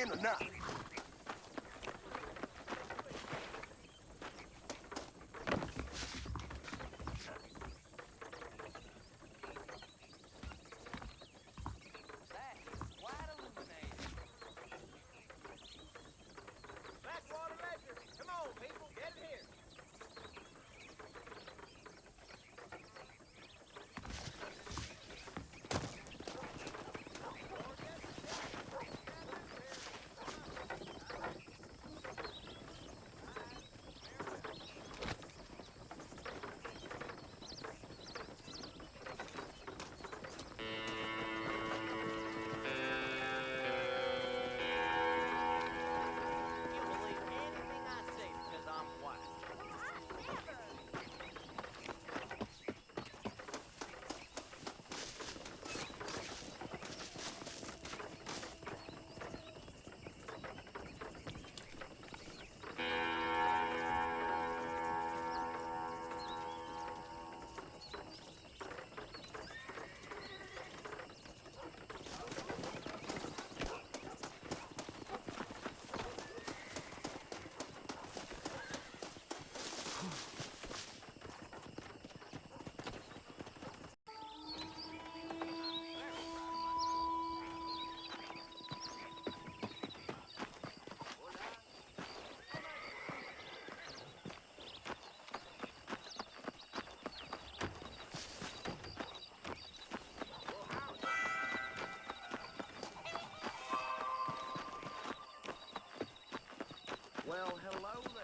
in or not? Well, hello there.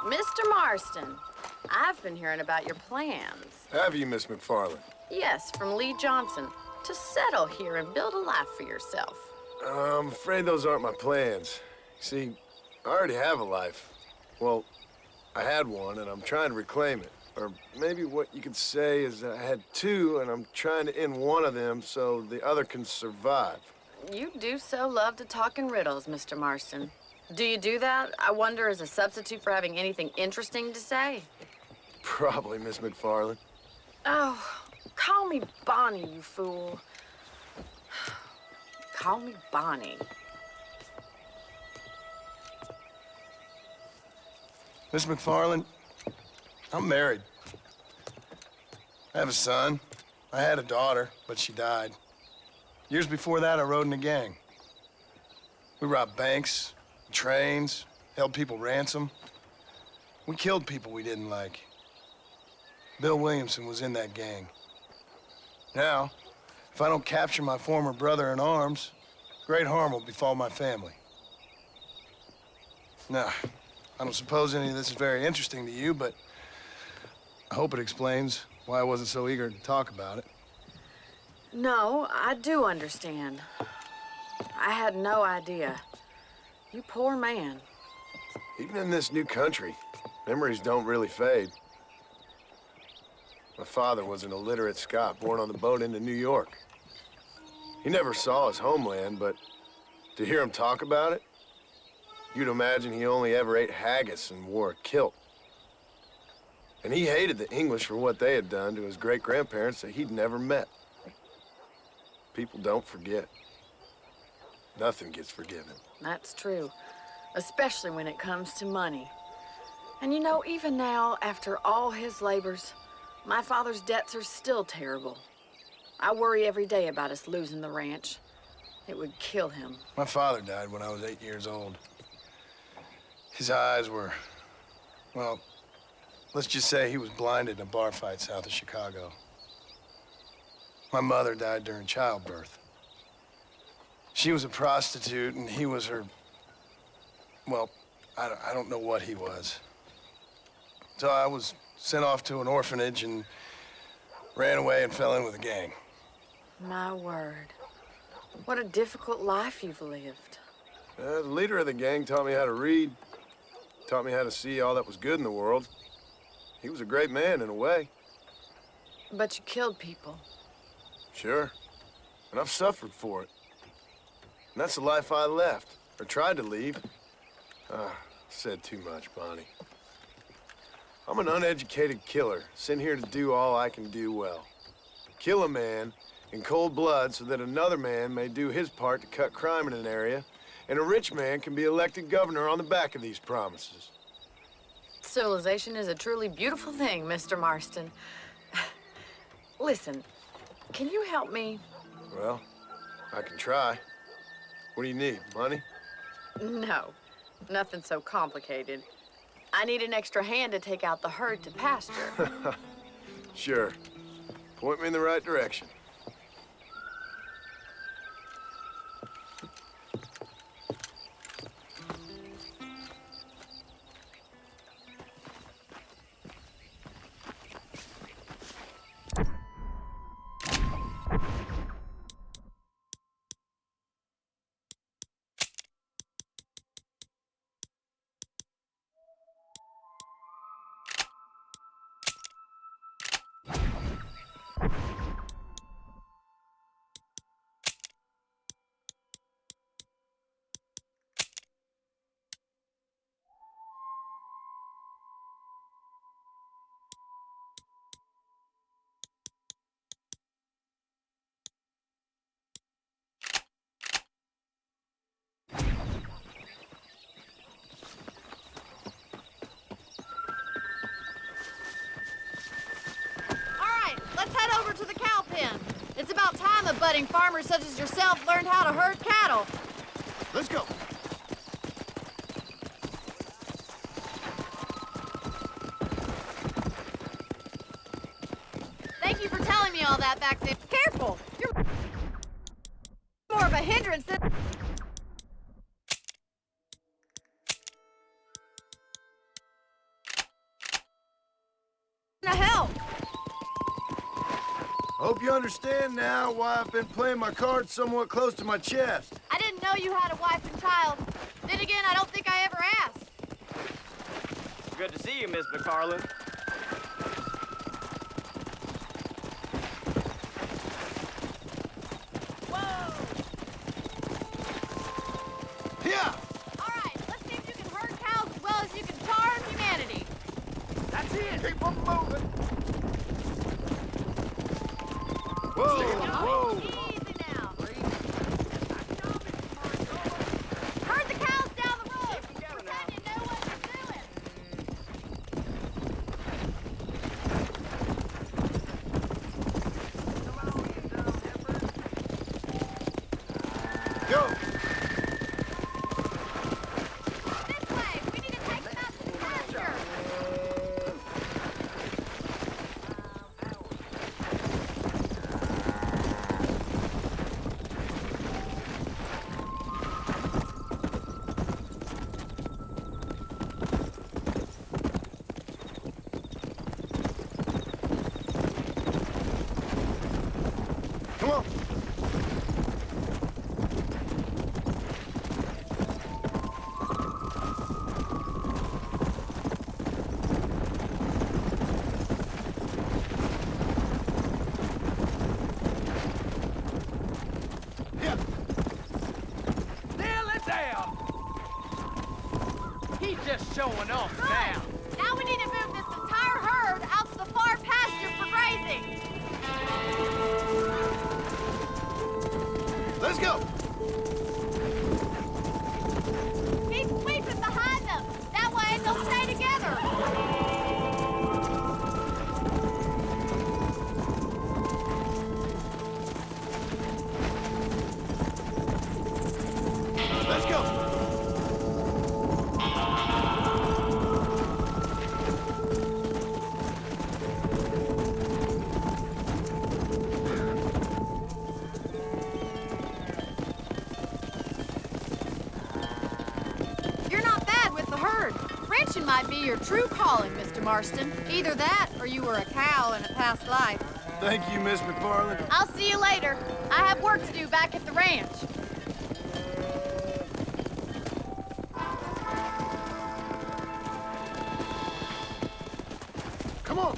Mr. Marston, I've been hearing about your plans. Have you, Miss McFarland? Yes, from Lee Johnson, to settle here and build a life for yourself. I'm afraid those aren't my plans. See, I already have a life. Well, I had one, and I'm trying to reclaim it. Or maybe what you could say is I had two, and I'm trying to end one of them so the other can survive. You do so love to talk in riddles, Mr. Marston. Do you do that, I wonder, as a substitute for having anything interesting to say? Probably, Miss McFarland. Oh, call me Bonnie, you fool. Call me Bonnie. Miss McFarland, I'm married. I have a son. I had a daughter, but she died. Years before that, I rode in a gang. We robbed banks, trains, held people ransom. We killed people we didn't like. Bill Williamson was in that gang. Now, if I don't capture my former brother in arms, great harm will befall my family. Now, I don't suppose any of this is very interesting to you, but I hope it explains why I wasn't so eager to talk about it. No, I do understand. I had no idea. You poor man. Even in this new country, memories don't really fade. My father was an illiterate Scot born on the boat into New York. He never saw his homeland, but to hear him talk about it, you'd imagine he only ever ate haggis and wore a kilt. And he hated the English for what they had done to his great-grandparents that he'd never met. People don't forget. Nothing gets forgiven. That's true, especially when it comes to money. And you know, even now, after all his labors, my father's debts are still terrible. I worry every day about us losing the ranch. It would kill him. My father died when I was 8 years old. His eyes were, well, let's just say he was blinded in a bar fight south of Chicago. My mother died during childbirth. She was a prostitute, and he was her, well, I don't know what he was. So I was sent off to an orphanage and ran away and fell in with a gang. My word. What a difficult life you've lived. The leader of the gang taught me how to read, taught me how to see all that was good in the world. He was a great man in a way. But you killed people. Sure. And I've suffered for it. And that's the life I left, or tried to leave. Said too much, Bonnie. I'm an uneducated killer, sent here to do all I can do well. Kill a man in cold blood so that another man may do his part to cut crime in an area, and a rich man can be elected governor on the back of these promises. Civilization is a truly beautiful thing, Mr. Marston. Listen, can you help me? Well, I can try. What do you need, money? No, nothing so complicated. I need an extra hand to take out the herd to pasture. Sure. Point me in the right direction. To the cow pen. It's about time a budding farmer such as yourself learned how to herd cattle. Let's go. Thank you for telling me all that back there. Careful! You're more of a hindrance than a help. Hope you understand now why I've been playing my cards somewhat close to my chest. I didn't know you had a wife and child. Then again, I don't think I ever asked. Good to see you, Miss McFarland. Whoa! Yeah! All right, let's see if you can herd cows as well as you can charm humanity. That's it! Keep them moving! Whoa! Whoa! Easy now. Herd the cows down the road. Pretend you know what you're doing. Go! This way. We need to take them out to the pasture. Come on! Yeah! Nail it down! He's just showing off now. Now we need to move this entire herd out to the far pasture for grazing. Let's go! Keep sweeping behind them. That way they'll stay together. Let's go! You're not bad with the herd. Ranching might be your true calling, Mr. Marston. Either that or you were a cow in a past life. Thank you, Miss McFarland. I'll see you later. I have work to do back at the ranch. Come on!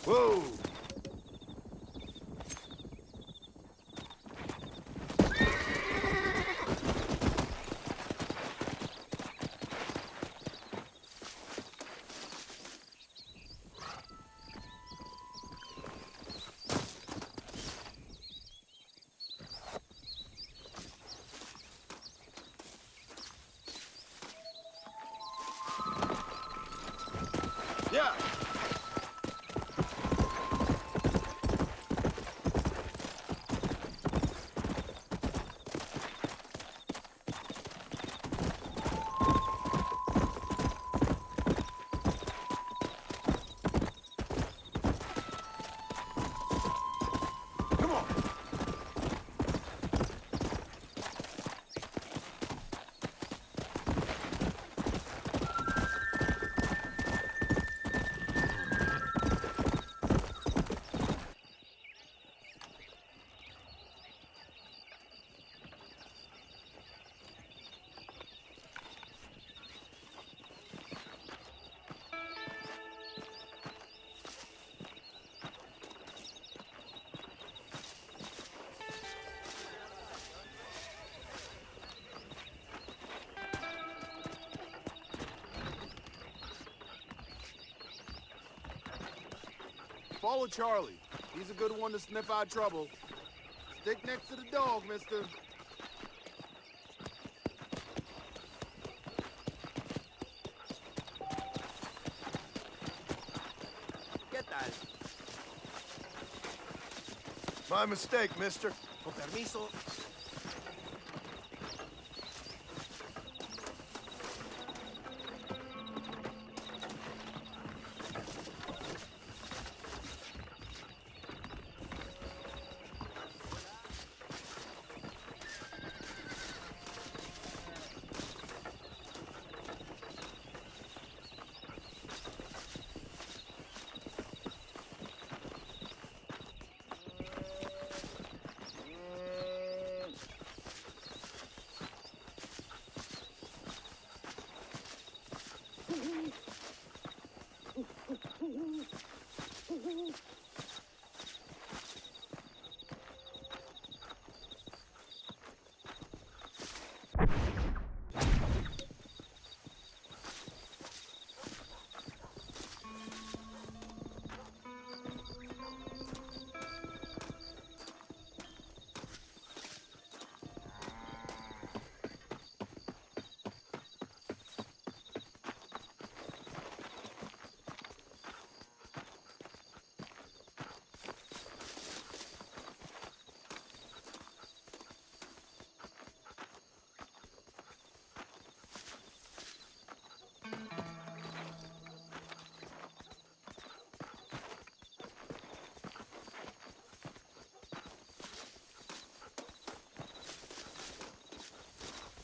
Whoa! Yeah! Come on! Follow Charlie. He's a good one to sniff out trouble. Stick next to the dog, mister. Get that. My mistake, mister. Con permiso.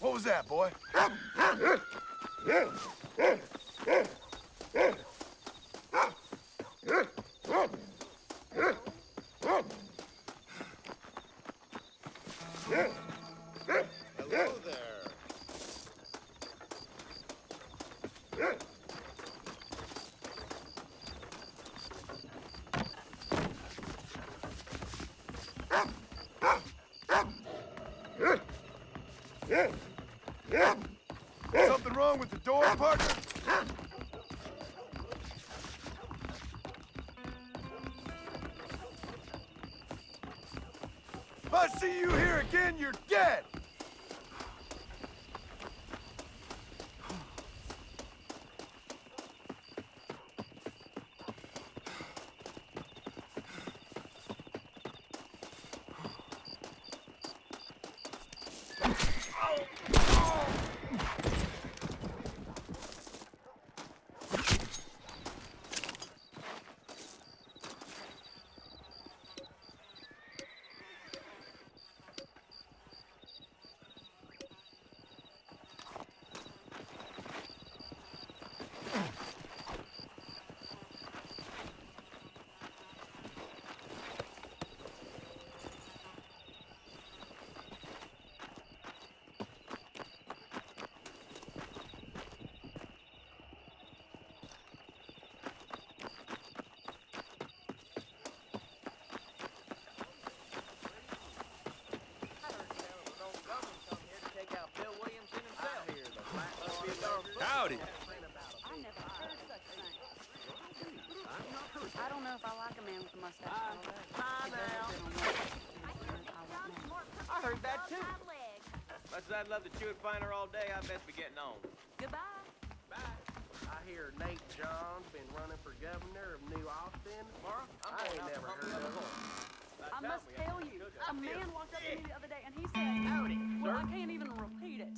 What was that, boy? Hello there. Something wrong with the door, partner? If I see you here again, you're dead! with the mustache all day. Bye now. I heard that too. Much as I'd love to chew it finer all day, I best be getting on. Goodbye. Bye. I hear Nate John's been running for governor of New Austin. Tomorrow, I'm I going ain't out never to heard of him. I must tell you, a man walked up to me the other day and he said, Howdy, well, sir. I can't even repeat it.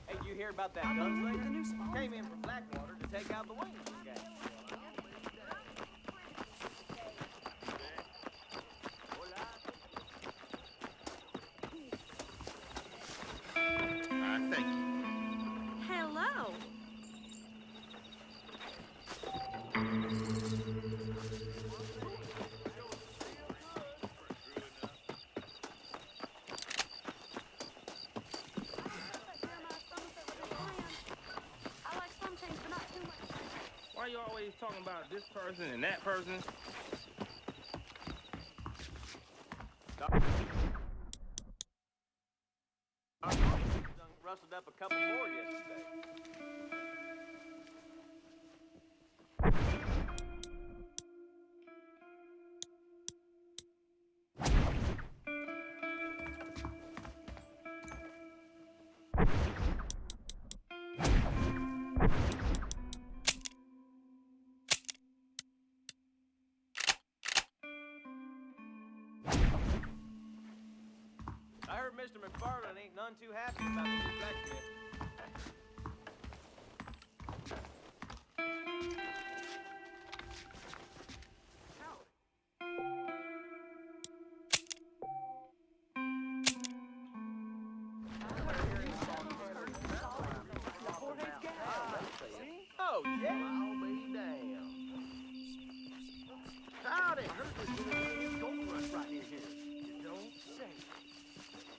Hey, did you hear about that The gunslinger? new sponsor. Came in from Blackwater to take out the Wayne gang. Thank you. Hello. I like some change, but not too much. Why you always talking about this person and that person? Rustled up a couple more yesterday. I heard Mr. McFarland ain't none too happy about the new blacksmith.